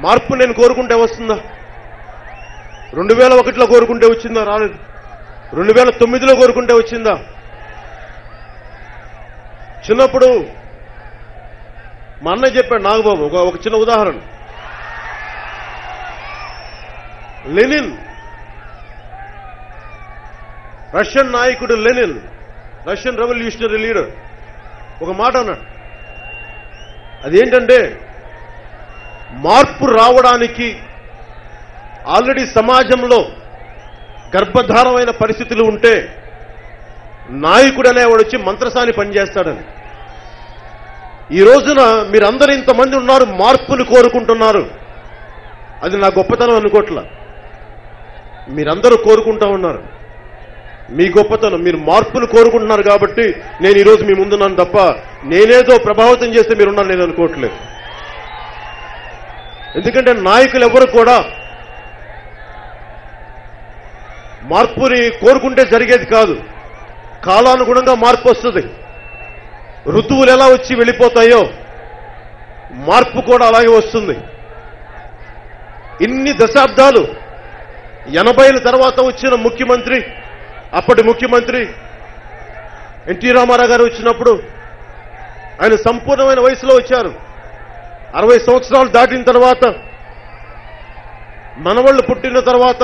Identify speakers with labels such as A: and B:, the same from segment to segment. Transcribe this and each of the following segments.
A: మార్పు నేను కోరుకుంటే వస్తుందా? 2001లో కోరుకుంటే వచ్చిందా? రాలేదు. 2009లో కోరుకుంటే వచ్చిందా? చిన్నప్పుడు మా అన్నయ్య చెప్పాడు నాగబాబు, ఒక చిన్న ఉదాహరణ. లెనిన్, రష్యన్ నాయకుడు లెనిన్, రష్యన్ రెవల్యూషనరీ లీడర్ ఒక మాట అన్నాడు. అదేంటంటే, మార్పు రావడానికి ఆల్రెడీ సమాజంలో గర్భధారమైన పరిస్థితులు ఉంటే నాయకుడు అనేవాడు వచ్చి మంత్రసాని పనిచేస్తాడని. ఈ రోజున మీరందరూ ఇంతమంది ఉన్నారు, మార్పును కోరుకుంటున్నారు. అది నా గొప్పతనం అనుకోట్లా. మీరందరూ కోరుకుంటా ఉన్నారు. మీ గొప్పతనం, మీరు మార్పును కోరుకుంటున్నారు కాబట్టి నేను ఈరోజు మీ ముందున్నాను తప్ప నేనేదో ప్రభావితం చేస్తే మీరున్నారు నేను అనుకోవట్లేదు. ఎందుకంటే నాయకులు ఎవరు కూడా మార్పుని కోరుకుంటే జరిగేది కాదు. కాలానుగుణంగా మార్పు వస్తుంది. ఋతువులు ఎలా వచ్చి వెళ్ళిపోతాయో మార్పు కూడా అలాగే వస్తుంది. ఇన్ని దశాబ్దాలు 80ల తర్వాత వచ్చిన ముఖ్యమంత్రి, అప్పటి ముఖ్యమంత్రి ఎన్టీ రామారావు గారు వచ్చినప్పుడు ఆయన సంపూర్ణమైన వయసులో వచ్చారు. 60 సంవత్సరాలు దాటిన తర్వాత, మనవాళ్ళు పుట్టిన తర్వాత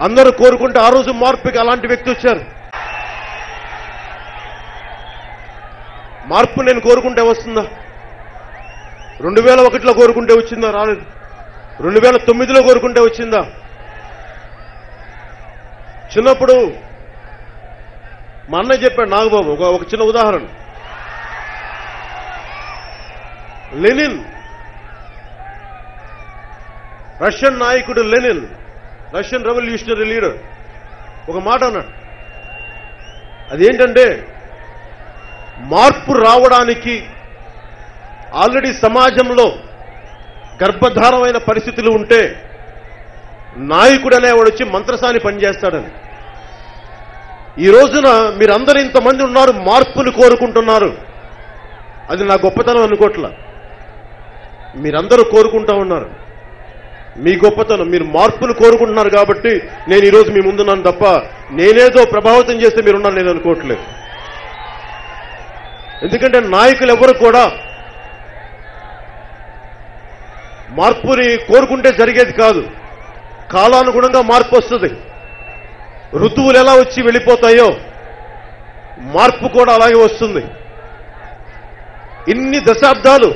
A: అందరూ కోరుకుంటే ఆ రోజు మార్పుకి అలాంటి వ్యక్తి వచ్చారు. మార్పు నేను కోరుకుంటే వస్తుందా? 2001లో కోరుకుంటే వచ్చిందా? రాలేదు. 2009లో కోరుకుంటే వచ్చిందా? చిన్నప్పుడు మా అన్నయ్య చెప్పాడు నాగబాబు, ఒక చిన్న ఉదాహరణ. లెనిన్, రష్యన్ నాయకుడు లెనిన్, రష్యన్ రెవల్యూషనరీ లీడర్ ఒక మాట అన్నాడు. అదేంటంటే, మార్పు రావడానికి ఆల్రెడీ సమాజంలో గర్భధారమైన పరిస్థితులు ఉంటే నాయకుడు అనేవాడు వచ్చి మంత్రసాని పనిచేస్తాడని. ఈ రోజున మీరందరూ ఇంతమంది ఉన్నారు, మార్పును కోరుకుంటున్నారు. అది నా గొప్పతనం అనుకోట్లా. మీరందరూ కోరుకుంటా ఉన్నారు. మీ గొప్పతనం, మీరు మార్పును కోరుకుంటున్నారు కాబట్టి నేను ఈరోజు మీ ముందున్నాను తప్ప నేనేదో ప్రభావితం చేస్తే మీరున్నారు నేను అనుకోవట్లేదు. ఎందుకంటే నాయకులు ఎవరు కూడా మార్పుని కోరుకుంటే జరిగేది కాదు. కాలానుగుణంగా మార్పు వస్తుంది. ఋతువులు ఎలా వచ్చి వెళ్ళిపోతాయో మార్పు కూడా అలాగే వస్తుంది. ఇన్ని దశాబ్దాలు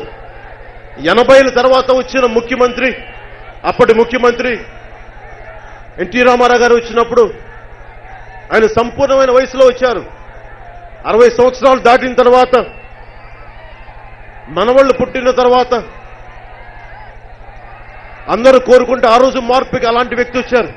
A: 80ల తర్వాత వచ్చిన ముఖ్యమంత్రి, అప్పటి ముఖ్యమంత్రి ఎన్టీ రామారావు గారు వచ్చినప్పుడు ఆయన సంపూర్ణమైన వయసులో వచ్చారు. 60 సంవత్సరాలు దాటిన తర్వాత, మనవాళ్ళు పుట్టిన తర్వాత అందరూ కోరుకుంటే ఆ రోజు మార్పుకి అలాంటి వ్యక్తి వచ్చారు.